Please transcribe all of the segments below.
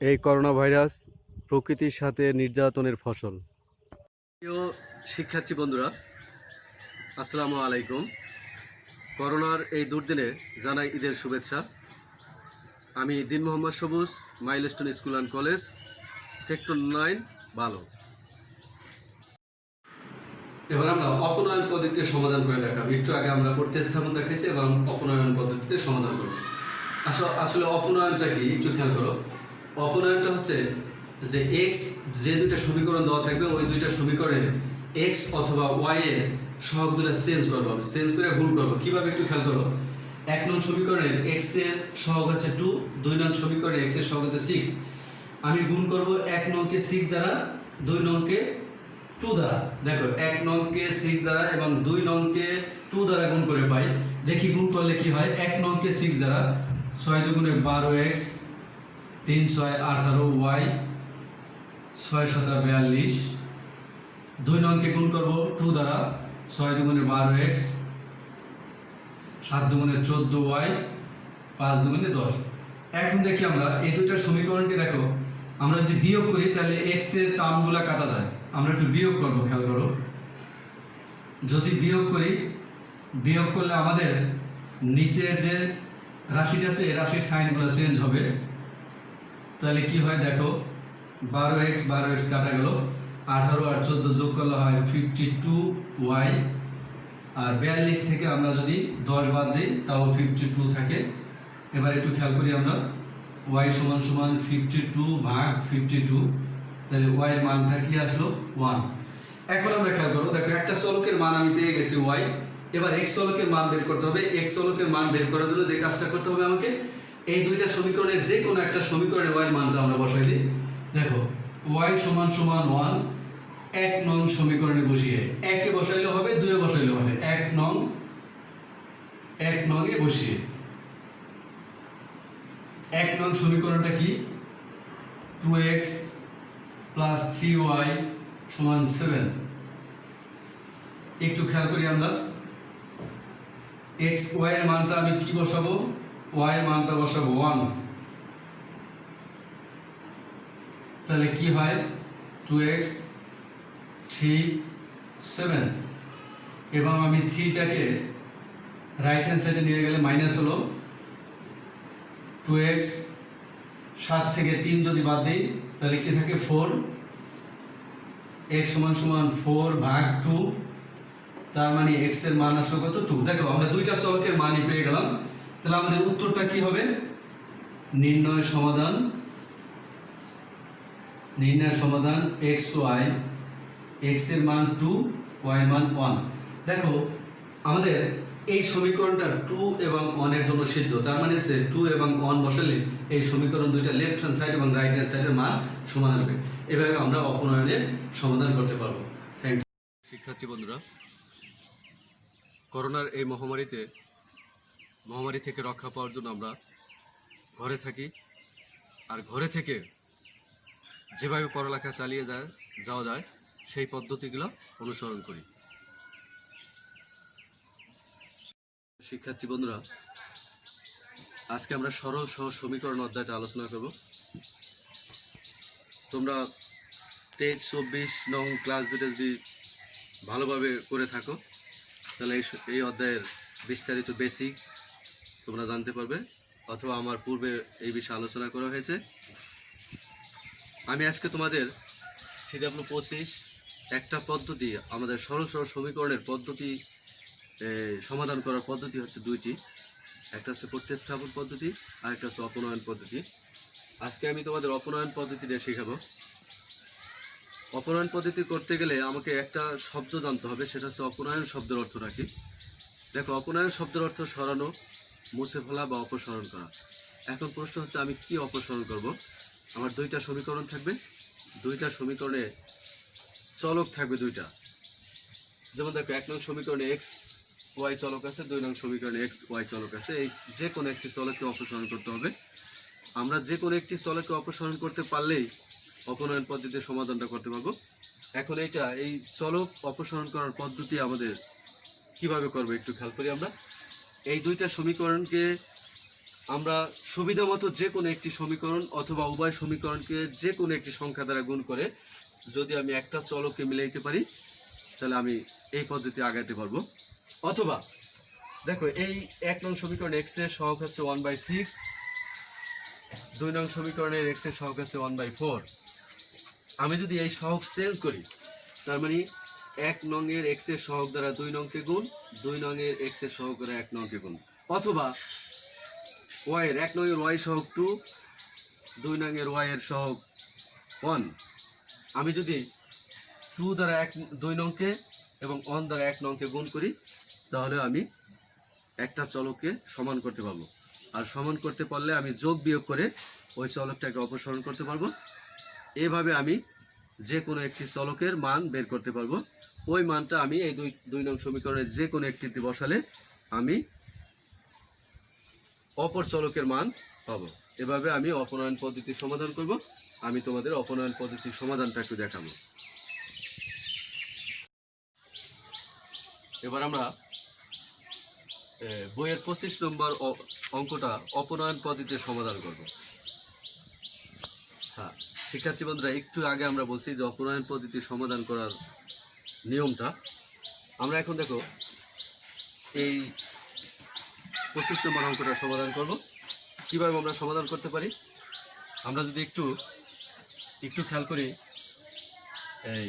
এই corona virus প্রকৃতির সাথে নির্যাতনের ফসল। প্রিয় শিক্ষার্থী বন্ধুরা, আসসালামু আলাইকুম। করোনার এই দুর্দিনে জানাই ঈদের শুভেচ্ছা। আমি দিন মোহাম্মদ সবুজ, milestone school and college, sector 9 ভালো। এবার আমরা অপনয়ন পদ্ধতির সমাধান করে দেখাবো। একটু আগে আমরা প্রতিস্থাপন দেখাইছি এবং অপনয়ন পদ্ধতিতে সমাধান করব। আসলে অপনয়নটা কি একটু খেয়াল করো। অপনয়নটা হচ্ছে যে এক্স, যে দুইটা সমীকরণ দেওয়া থাকবে ওই দুইটা সমীকরণে এক্স অথবা ওয়াই এর সহগ দুটো চেঞ্জ করবো, চেঞ্জ করে গুণ করবো। কিভাবে একটু খেয়াল করো। 1 নং সমীকরণের এক্স এর সহগ আছে 2, 2 নং সমীকরণে এক্স এর সহগ আছে 6। আমি গুণ করব 1 নংকে 6 দ্বারা, 2 নংকে 2 দ্বারা। দেখো 1 নংকে 6 দ্বারা এবং 2 নংকে 2 দ্বারা গুণ করে পাই। দেখি গুণ করলে কি হয়। 1 নংকে 6 দ্বারা 6 দুগুণে 12x, 3 6 18y, 6 7 42। 2 নংকে গুণ করব 2 দ্বারা, 6 দুগুণে 12x, 7 দুগুণে 14y, 5 দুগুণে 10। এখন দেখি আমরা এই দুইটা সমীকরণকে দেখো, আমরা যদি বিয়োগ করি তাহলে x এর টার্মগুলো কাটা যায়। আমরা একটু বিয়োগ করব, খেয়াল করো। যদি বিয়োগ করি, বিয়োগ করলে আমাদের নিচের যে রাশিটা আছে এই রাশির সাইনগুলো চেঞ্জ হবে। তাহলে কি হয় দেখো, 12x কাটা গেল, 18 আর 14 যোগ করলে হয় 52y, আর 42 থেকে আমরা যদি 10 বাদ দিই তাও 52 থাকে। এবার একটু খেয়াল করি আমরা, y সমান সমান 52 ভাগ 52, তাহলে y এর মানটা কি আসলো 1। এখন আমরা খেয়াল করবো, দেখো একটা চলকের মান আমি পেয়ে গেছি y। এবার x চলকের মান বের করতে হবে। x চলকের মান বের করার জন্য যে কাজটা করতে হবে আমাকে, এই দুইটা সমীকরণের যে কোনো একটা সমীকরণে y এর মানটা আমরা বসাই দিই। দেখো y সমান সমান 1 1 নং সমীকরণে বসিয়ে, 1 এ বসাইলে হবে, 2 এ বসাইলে হবে। 1 নং এ বসিয়ে 1 নং সমীকরণটা কি, 2x প্লাস 3y সমান 7। একটু খেয়াল করি আমরা, x y এর মানটা আমি কি বসাবো, y এর মানটা বসাবো 1। তাহলে কি হয়, 2x 3 7, এবং আমি 3টাকে রাইট হ্যান্ড সাইডে নিয়ে গেলে মাইনাস হলো 2x, 7 থেকে 3 যদি বাদ দিই তাহলে কি থাকে 4, x সমান সমান 4 ভাগ 2, তার মানে x এর মান আসলো কত 2। দেখো আমরা দুইটা চলকের মানই পেয়ে গেলাম। তাহলে আমাদের উত্তরটা কি হবে, নির্ণয় সমাধান x y, x এর মান 2, y এর মান 1। দেখো আমাদের এই সমীকরণটা 2 এবং 1 এর জন্য সিদ্ধ। তার মানে হচ্ছে 2 এবং 1 বসালে এই সমীকরণ দুইটা লেফট হ্যান্ড সাইড এবং রাইট হ্যান্ড সাইডের মান সমান আসবে। এভাবে আমরা অপনয়নের সমাধান করতে পারবো। Thank you. শিক্ষার্থী বন্ধুরা, করোনার এই মহামারী থেকে রক্ষা পাওয়ার জন্য আমরা ঘরে থাকি, আর ঘরে থেকে যেভাবে পড়ালেখা চালিয়ে যাওয়া যায় সেই পদ্ধতিগুলো অনুসরণ করি। শিক্ষার্থী বন্ধুরা, আজকে আমরা সরল সহ সমীকরণ অধ্যায়টা আলোচনা করব। তোমরা 23-24 নং ক্লাস দুটো যদি ভালোভাবে করে থাকো তাহলে এই অধ্যায়ের বিস্তারিত বেসিক তোমরা জানতে পারবে, অথবা আমার পূর্বে এই বিষয়ে আলোচনা করা হয়েছে। আমি আজকে তোমাদের CW25 একটা পদ্ধতি, আমাদের সরল সমীকরণের পদ্ধতি সমাধান করার পদ্ধতি হচ্ছে দুইটি। একটা হচ্ছে প্রতিস্থাপন পদ্ধতি আর একটা হচ্ছে অপনয়ন পদ্ধতি। আজকে আমি তোমাদের অপনয়ন পদ্ধতিটা শেখাবো। অপনয়ন পদ্ধতি করতে গেলে আমাকে একটা শব্দ জানতে হবে, সেটা হচ্ছে অপনয়ন শব্দের অর্থটা কি। দেখো, অপনয়ন শব্দের অর্থ সরানো, মুছে ফেলা বা অপসারণ করা। এখন প্রশ্ন হচ্ছে আমি কি অপসারণ করব। আমার দুইটা সমীকরণ থাকবে, দুইটা সমীকরণে চলক থাকবে দুইটা। যেমন দেখো 1 নং সমীকরণে এক্স ওয়াই চলক আছে, 2 নং সমীকরণে এক্স ওয়াই চলক আছে। এই যে কোনো একটি চলককে অপসারণ করতে হবে। আমরা যে কোনো একটি চলককে অপসারণ করতে পারলেই অপনয়ন পদ্ধতির সমাধানটা করতে পারবো। এখন এই চলক অপসারণ করার পদ্ধতি আমাদের কিভাবে করবো একটু খেয়াল করি আমরা। এই দুইটা সমীকরণকে আমরা সুবিধা মতো যে কোনো একটি সমীকরণ অথবা উভয় সমীকরণকে যে কোনো একটি সংখ্যা দ্বারা গুণ করে যদি আমি একটা চলককে মিলাইতে পারি তাহলে আমি এই পদ্ধতি আগাইতে পারবো। অথবা দেখো এই 1 নং সমীকরণ x এর সহগ হচ্ছে 1/6, 2 নং সমীকরণের x এর সহগ হচ্ছে 1/4। আমি যদি এই সহগ চেঞ্জ করি তার মানে 1 নং এর x এর সহগ দ্বারা 2 নংকে গুণ, 2 নং এর x এর সহগ দ্বারা 1 নংকে গুণ, অথবা y এর 1 নং এর y সহগ 2, 2 নং এর y এর সহগ 1। আমি যদি 2 দ্বারা 2 নংকে এবং 1 দ্বারা 1 নংকে গুণ করি তাহলে আমি একটা চলককে সমান করতে পারবো। আর সমান করতে পারলে আমি যোগ বিয়োগ করে ওই চলকটাকে অপসারণ করতে পারবো। এভাবে আমি যে কোনো একটি চলকের মান বের করতে পারবো। ওই মানটা আমি এই 2 নং সমীকরণের যে কোনো একটিতে বসালে আমি অপর চলকের মান পাবো। এভাবে আমি অপনয়ন পদ্ধতির সমাধান করব। আমি তোমাদের অপনয়ন পদ্ধতির সমাধানটা একটু দেখাবো। এবার আমরা বইয়ের 25 নম্বর অঙ্কটা অপনয়ন পদ্ধতির সমাধান করব। হ্যাঁ শিক্ষার্থী বন্ধুরা, একটু আগে আমরা বলছি যে অপনয়ন পদ্ধতির সমাধান করার নিয়মটা। আমরা এখন দেখো এই 25 নম্বর অঙ্কটা সমাধান করব। কিভাবে আমরা সমাধান করতে পারি আমরা যদি একটু খেয়াল করি, এই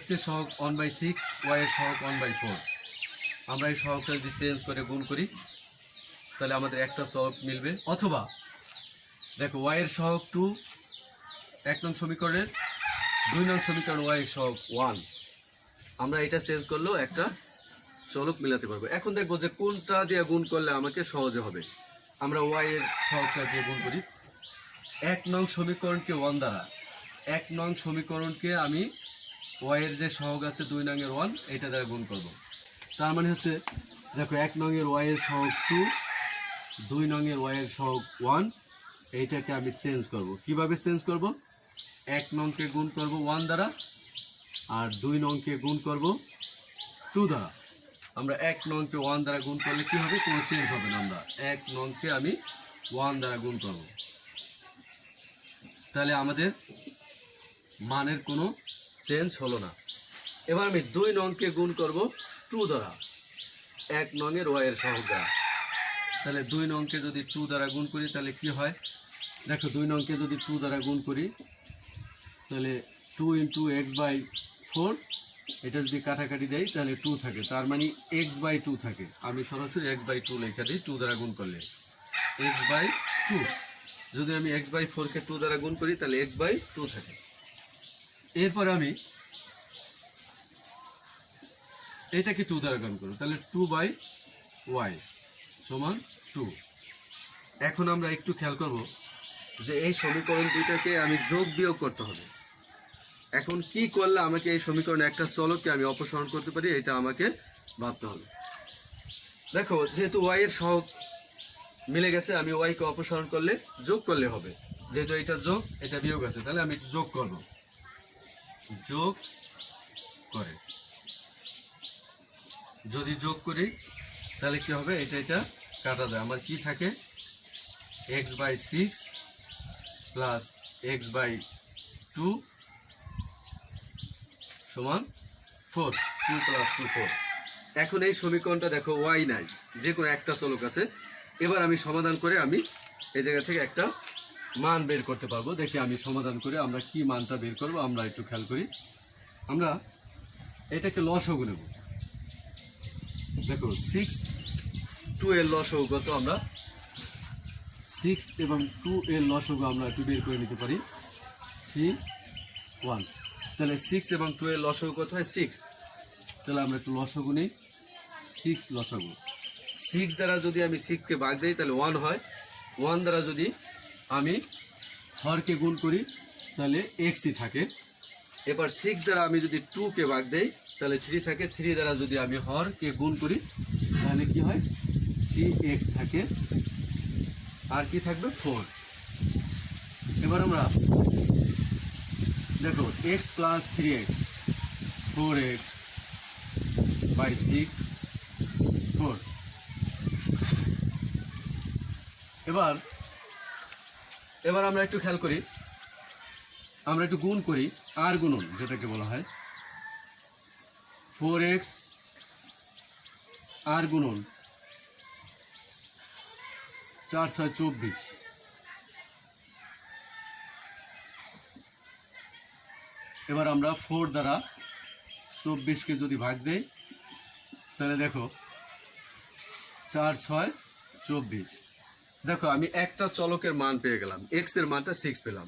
x এর সহগ 1/6, y এর সহগ 1/4। আমরা এই সহগটা যদি চেঞ্জ করে গুণ করি তাহলে আমাদের একটা সহগ মিলবে। অথবা দেখো y এর সহগ 2 1 নং সমীকরণের, 2 নং সমীকরণ y এর সহগ 1। আমরা এটা চেঞ্জ করলেও একটা চলক মিলাতে পারবো। এখন দেখবো যে কোনটা দিয়ে গুণ করলে আমাকে সহজে হবে। আমরা y এর সহগটা দিয়ে গুণ করি। 1 নং সমীকরণকে 1 দ্বারা, 1 নং সমীকরণকে আমি y এর যে সহগ আছে 2 নং এর 1 এটা দ্বারা গুণ করব। তার মানে হচ্ছে দেখো 1 নং এর y এর সহগ 2, 2 নং এর y এর সহগ 1, এইটাকে আমি চেঞ্জ করব। কিভাবে চেঞ্জ করব? 1 নংকে গুণ করব 1 দ্বারা আর 2 নংকে গুণ করব 2 দ্বারা। আমরা 1 নংকে 1 দ্বারা গুণ করলে কি হবে? কোনো চেঞ্জ হবে না। আমরা 1 নংকে আমি 1 দ্বারা গুণ করব, তাহলে আমাদের মানের কোনো চেঞ্জ হলো না। এবার আমি 2 নংকে গুণ করব 2 দ্বারা, 1 নং এর y এর সহগ দ্বারা। তাহলে 2 নংকে যদি 2 দ্বারা গুণ করি তাহলে কি হয়? দেখো 2 নংকে যদি 2 দ্বারা গুণ করি তাহলে 2 × x/4, এটা যদি কাটাকাটি দেয় তাহলে 2 থাকে, তার মানে x/2 থাকে। আমি সরাসরি x/2 লেখা দিই 2 দ্বারা গুণ করলে x/2। যদি আমি x/4 কে 2 দ্বারা গুণ করি তাহলে x/2 থাকে। এরপর আমি এটাকে 2 দ্বারা গুণ করব, তাহলে 2/y সমান 2। এখন আমরা একটু খেয়াল করব যে এই সমীকরণ দুইটাকে আমি যোগ বিয়োগ করতে হবে। এখন কি করলে আমাকে এই সমীকরণে একটা চলককে আমি অপসারণ করতে পারি এটা আমাকে ভাবতে হবে। দেখো যেহেতু y এর সহগ মিলে গেছে, আমি y কে অপসারণ করলে যোগ করলে হবে। যেহেতু এটা যোগ এটা বিয়োগ আছে, তাহলে আমি যোগ করব। যোগ করে যদি যোগ করি তাহলে কি হবে? এটা কাটা যায়। আমার কি থাকে? x/6 প্লাস x/2 সমান 4, 2 + 2 4। এখন এই সমীকরণটা দেখো y নাই, যে কোনো একটা চলক আছে। এবার আমি সমাধান করে আমি এই জায়গা থেকে একটা মান বের করতে পারবো। দেখি আমি সমাধান করে আমরা কি মানটা বের করব। আমরা একটু খেয়াল করি, আমরা এটাকে লসাগু নেব। দেখো 6, 2 এর লসাগু কত? আমরা 6 এবং 2 এর লসাগু আমরা একটু বের করে নিতে পারি। 3, 1। তাহলে 6 এবং 2 এর লসাগু কত হয়? 6। তাহলে আমরা একটু লসাগু নিই। 6 লসাগু, 6 দ্বারা যদি আমি 6 কে ভাগ দেই তাহলে 1 হয়। 1 দ্বারা যদি আমি হরকে গুণ করি তাহলে xই থাকে। এবার 6 দ্বারা আমি যদি 2 কে ভাগ দেই তাহলে 3 থাকে। 3 দ্বারা যদি আমি হরকে গুণ করি তাহলে কি হয়? 3x থাকে। আর কি থাকবে? 4। এবার আমরা দেখো x + 3x, 4x/6 4। 4 + 3 = 6, 4 + 3 = 9, 9 + 3 = 22, 22 + 3 = 44। 44 + 3 = 56, এবার এবার আমরা একটু খেয়াল করি, আমরা একটু গুণ করি, আর গুণন যেটাকে বলা হয় 4x আর গুণন 4 6 24। এবার আমরা 4 দ্বারা 24কে যদি ভাগ দেই তাহলে দেখো 4 6 24। দেখো আমি একটা চলকের মান পেয়ে গেলাম, x এর মানটা 6 পেলাম।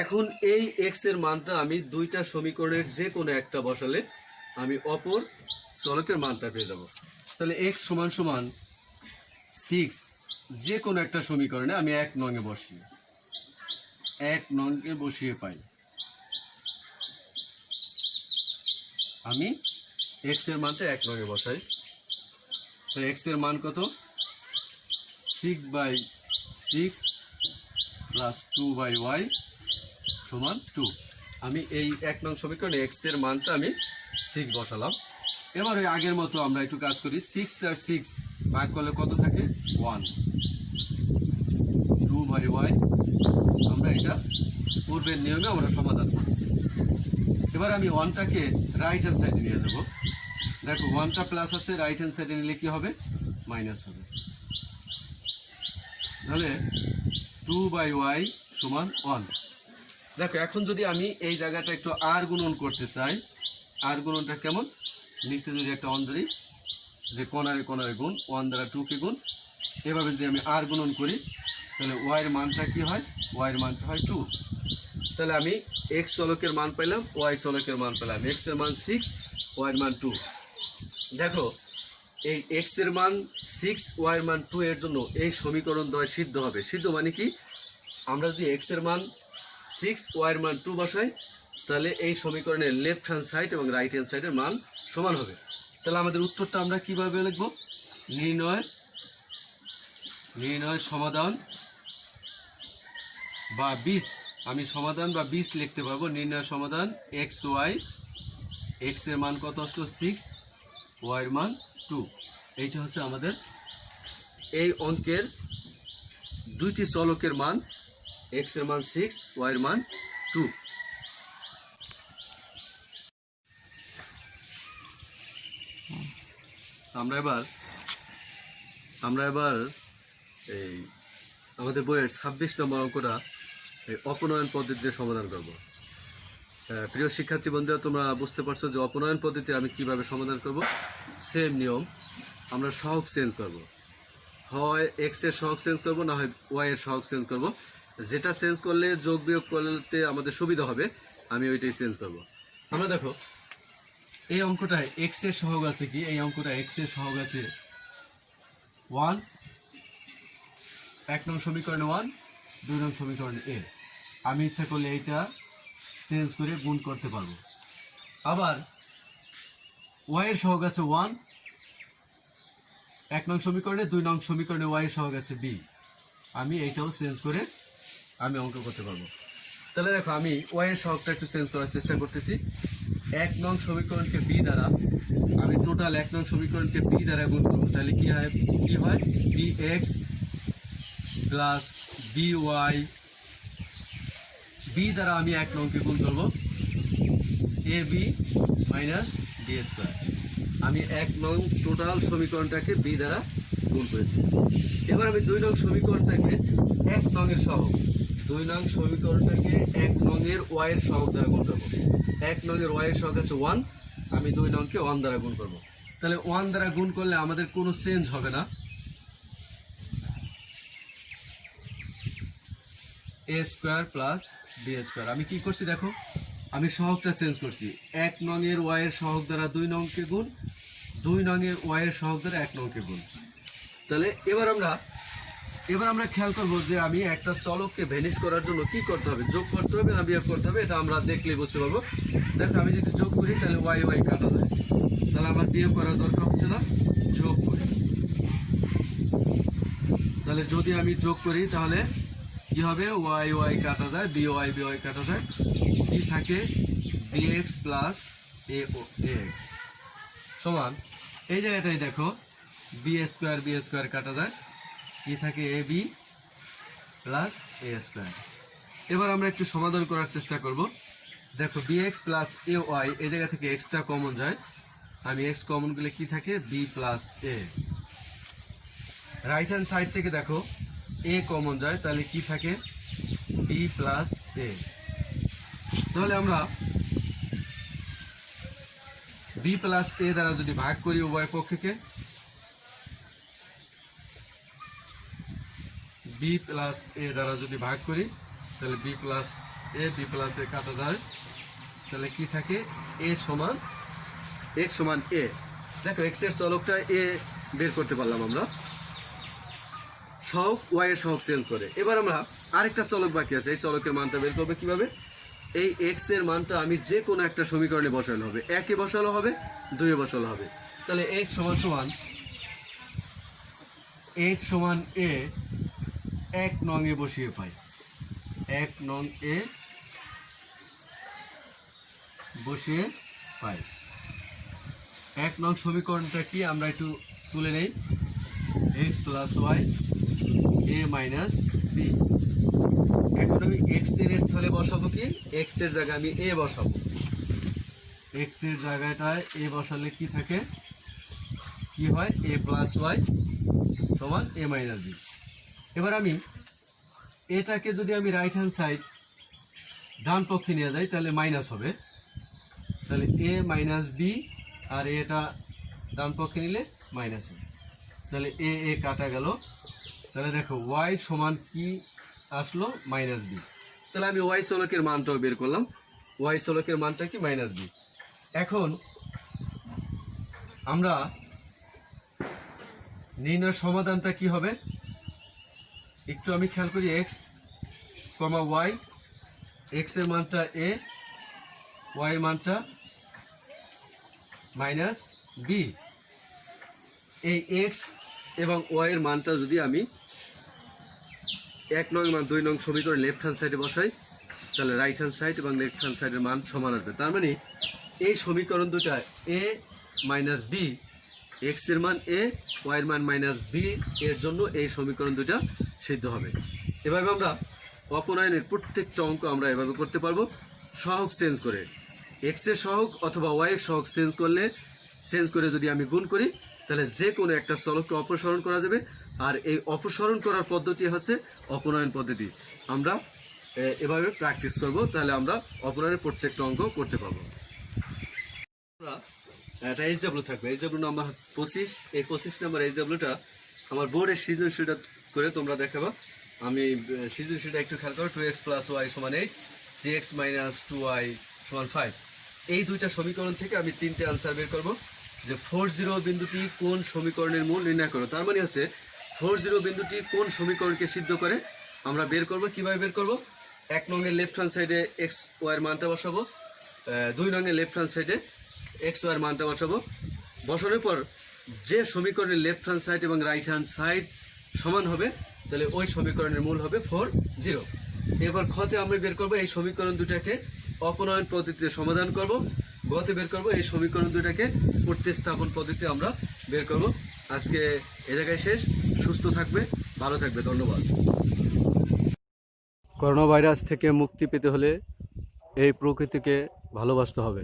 এখন এই x এর মানটা আমি দুইটা সমীকরণের যে কোনো একটা বসালে আমি অপর চলকের মানটা পেয়ে যাব। তাহলে x সমান সমান 6 যে কোনো একটা সমীকরণে আমি 1 নংয়ে বসিয়ে 1 নংয়ে বসিয়ে পাই আমি x এর মানটা 1 নংয়ে বসাই। তো x এর মান কত? 6/6 প্লাস 2/y সমান 2। আমি এই 1 নং সমীকরণে x এর মানটা আমি 6 বসালাম। এবার ওই আগের মতো আমরা একটু কাজ করি, 6 আর 6 ভাগ করলে কত থাকে? 1। 2/y আমরা এটা পূর্বের নিয়মে আমরা সমাধান করছি। এবার আমি 1টাকে রাইট হ্যান্ড সাইডে নিয়ে যাব। দেখো 1টা প্লাস আছে, রাইট হ্যান্ড সাইডে নিলে কি হবে? মাইনাস হবে। তাহলে 2/y সমান 1। দেখো এখন যদি আমি এই জায়গাটা একটু আর গুণন করতে চাই, আর গুণনটা কেমন? নিচে যদি একটা 1 ধরি, যে কোণারে কোণারে গুণ, 1 দ্বারা 2কে গুণ, এভাবে যদি আমি আর গুণন করি তাহলে y এর মানটা কি হয়? y এর মানটা হয় 2। তাহলে আমি x চলকের মান পেলাম, y চলকের মান পেলাম। x এর মান 6, y এর মান 2। দেখো এই x এর মান 6, y এর মান 2 এর জন্য এই সমীকরণ দ্বয় সিদ্ধ হবে। সিদ্ধ মানে কি? আমরা যদি x এর মান 6, y এর মান 2 বসাই তাহলে এই সমীকরণের লেফট হ্যান্ড সাইড এবং রাইট হ্যান্ড সাইডের মান সমান হবে। তাহলে আমাদের উত্তরটা আমরা কিভাবে লিখব? নির্ণয় সমাধান বা 20, আমি সমাধান বা 20 লিখতে পারবো। নির্ণয় সমাধান x y, x এর মান কত আসলো? 6, y এর মান 2। এইটা হচ্ছে আমাদের এই অঙ্কের দুইটি চলকের মান, x এর মান 6, y এর মান 2। আমরা এবার এই আমাদের বইয়ের 26 নম্বর অঙ্কটা এই অপনয়ন পদ্ধতিতে সমাধান করব। প্রিয় শিক্ষার্থী বন্ধুরা, তোমরা বুঝতে পারছো যে অপনয়ন পদ্ধতি আমি কিভাবে সমাধান করব। সেম নিয়ম, আমরা সহগ চেঞ্জ করব। হয় x এর সহগ চেঞ্জ করব, না হয় y এর সহগ চেঞ্জ করব। যেটা চেঞ্জ করলে যোগ বিয়োগ করতে আমাদের সুবিধা হবে আমি ওইটাই চেঞ্জ করব। আমরা দেখো এই অঙ্কটায় x এর সহগ আছে কি? এই অঙ্কটায় x এর সহগ আছে 1, 1 নং সমীকরণে 1, 2 নং সমীকরণে a। আমি ইচ্ছা করলে এইটা চেঞ্জ করে গুণ করতে পারবো। আবার y এর সহগ আছে 1, 1 নং সমীকরণে, 2 নং সমীকরণে y এর সহগ আছে b। আমি এইটাও চেঞ্জ করে আমি অঙ্ক করতে পারবো। তাহলে দেখো আমি y এর সহগটা একটু চেঞ্জ করার চেষ্টা করতেছি। 1 নং সমীকরণকে b দ্বারা, আমি টোটাল 1 নং সমীকরণকে b দ্বারা গুণ করবো। তাহলে কি হয়? bx প্লাস by, b দ্বারা আমি 1 নংকে গুণ করবো ab মাইনাস ডি স্কোয়ার। আমি 1 নং টোটাল সমীকরণটাকে b দ্বারা গুণ করেছি। এবার আমি 2 নং সমীকরণটাকে 1 নংয়ের সহগ, 2 নং সমীকরণটাকে 1 নংয়ের y এর সহগ দ্বারা গুণ করবো। 1 নংয়ের y এর সহগ আছে 1, আমি 2 নংকে 1 দ্বারা গুণ করবো। তাহলে 1 দ্বারা গুণ করলে আমাদের কোনো চেঞ্জ হবে না। a square plus b square. আমি কি করছি দেখো, আমি সহগটা চেঞ্জ করছি। 1 নংয়ের y এর সহগ দ্বারা 2 নংকে গুণ, 2 নংয়ের y এর সহগ দ্বারা 1 নংকে গুণ। তাহলে এবার আমরা খেয়াল করবো যে আমি একটা চলককে ভ্যানিশ করার জন্য কি করতে হবে? যোগ করতে হবে না বিয়োগ করতে হবে? এটা আমরা দেখলেই বুঝতে পারবো। দেখো আমি যদি যোগ করি তাহলে y কাটা যায়, তাহলে আমার বিয়োগ করার দরকার হচ্ছে না, যোগ করি। তাহলে যদি আমি যোগ করি তাহলে কি হবে? y কাটা যায়, by কাটা যায়, কি থাকে? bx প্লাস ax সমান এই জায়গাটাই দেখো b স্কোয়ার কাটা যায়, কি থাকে A B plus A square. এবার আমরা একটু সমাধান করার চেষ্টা করব। দেখো B x plus A Y, এই জায়গা থেকে এক্সটা কমন যায়, আমি এক্স কমন গেলে কি থাকে বি প্লাস এ। রাইট হ্যান্ড সাইড থেকে দেখো এ কমন যায়, তাহলে কি থাকে বি প্লাস এ। তাহলে আমরা বি প্লাস এ দ্বারা যদি ভাগ করি উভয় পক্ষকে, বি প্লাস এ দ্বারা যদি ভাগ করি তাহলে বি প্লাস এ কাটা যায়, তাহলে কি থাকে এ সমান এক্স সমান এ। দেখো এক্স এর চলকটা এ বের করতে পারলাম আমরা সহগ ওয়াই এর সহগ চেঞ্জ করে। এবার আমরা আরেকটা চলক বাকি আছে, এই চলকের মানটা বের করবে কিভাবে? এই এক্স এর মানটা আমি যে কোনো একটা সমীকরণে বসালে হবে, একে বসালো হবে, দুয়ে বসালো হবে। তাহলে এক্স সমান এ এক নং এ বসিয়ে পাই, এক নং এ বসিয়ে পাই। এক নং সমীকরণটা কি আমরা একটু তুলে নেই, x plus Y A minus B. এখন আমি এক্স এর স্থলে বসাবো কি, এক্স এর জায়গায় আমি এ বসাবো, এক্স এর জায়গাটায় এ বসালে কি থাকে, কি হয় এ প্লাস ওয়াই সমান এ মাইনাস বি। এবার আমি এটাকে যদি আমি রাইট হ্যান্ড সাইড ডান পক্ষে নিয়ে যাই তাহলে মাইনাস হবে, তাহলে এ মাইনাস বি, আর এটা ডান পক্ষে নিলে মাইনাস হবে, তাহলে এ কাটা গেল। তাহলে দেখো ওয়াই সমান কি আসলো মাইনাস বি। তাহলে আমি ওয়াই চলকের মানটাও বের করলাম, ওয়াই চলকের মানটা কি মাইনাস বি। এখন আমরা নির্ণয় সমাধানটা কি হবে একটু আমি খেয়াল করি, এক্স কমা ওয়াই, এক্স এর মানটা এ, ওয়াই এর মানটা মাইনাস বি। এই এক্স এবং ওয়াই এর মানটা যদি আমি এক নং মান দুই নং সমীকরণ লেফট হ্যান্ড সাইডে বসাই তাহলে রাইট হ্যান্ড সাইড এবং লেফট হ্যান্ড সাইডের মান সমান আসবে। তার মানে এই সমীকরণ দুটা এ মাইনাস বি, এক্স এর মান এ, ওয়াই এর মান মাইনাস বি, এর জন্য এই সমীকরণ দুটা সিদ্ধ হবে। এভাবে আমরা অপনয়নের প্রত্যেকটা অঙ্ক আমরা এভাবে করতে পারবো, সহগ চেঞ্জ করে, এক্স এর সহগ অথবা ওয়াই এর সহগ চেঞ্জ করে যদি আমি গুণ করি তাহলে যে কোনো একটা চলককে অপসারণ করা যাবে। আর এই অপসারণ করার পদ্ধতি হচ্ছে অপনয়ন পদ্ধতি। আমরা এভাবে প্র্যাকটিস করব, তাহলে আমরা অপনয়নের প্রত্যেকটা অঙ্ক করতে পারবো। আমরা একটা এইচডব্লিউ থাকবে, এইচডব্লিউ নাম্বার 25, এই 25 নাম্বার এইচডব্লিউটা আমার বোর্ডের সৃজনশীলটা করে তোমরা দেখাবো। আমি সৃজনশীলটা একটু খেয়াল করো, 2x প্লাস ওয়াই সমান 8, 3x মাইনাস 2y সমান 5। এই দুইটা সমীকরণ থেকে আমি তিনটে আনসার বের করব। যে 40 বিন্দুটি কোন সমীকরণের মূল নির্ণয় করো, তার মানে হচ্ছে 40 বিন্দুটি কোন সমীকরণকে সিদ্ধ করে আমরা বের করব। কিভাবে বের করব? এক নংয়ের লেফট হ্যান্ড সাইডে এক্স ওয়াই এর মানটা বসাবো, দুই নংয়ের লেফট হ্যান্ড সাইডে এক্স ওয়াই এর মানটা বসাবো। বসানোর পর যে সমীকরণের লেফট হ্যান্ড সাইড এবং রাইট হ্যান্ড সাইড সমান হবে তাহলে ওই সমীকরণের মূল হবে 40। এবার খতে আমরা বের করব এই সমীকরণ দুটাকে অপনয়ন পদ্ধতিতে সমাধান করব, গতে বের করব এই সমীকরণ দুটাকে প্রতিস্থাপন পদ্ধতিতে আমরা বের করব। আজকে এ জায়গায় শেষ। সুস্থ থাকবে, ভালো থাকবে, ধন্যবাদ। করোনা ভাইরাস থেকে মুক্তি পেতে হলে এই প্রকৃতিকে ভালোবাসতে হবে।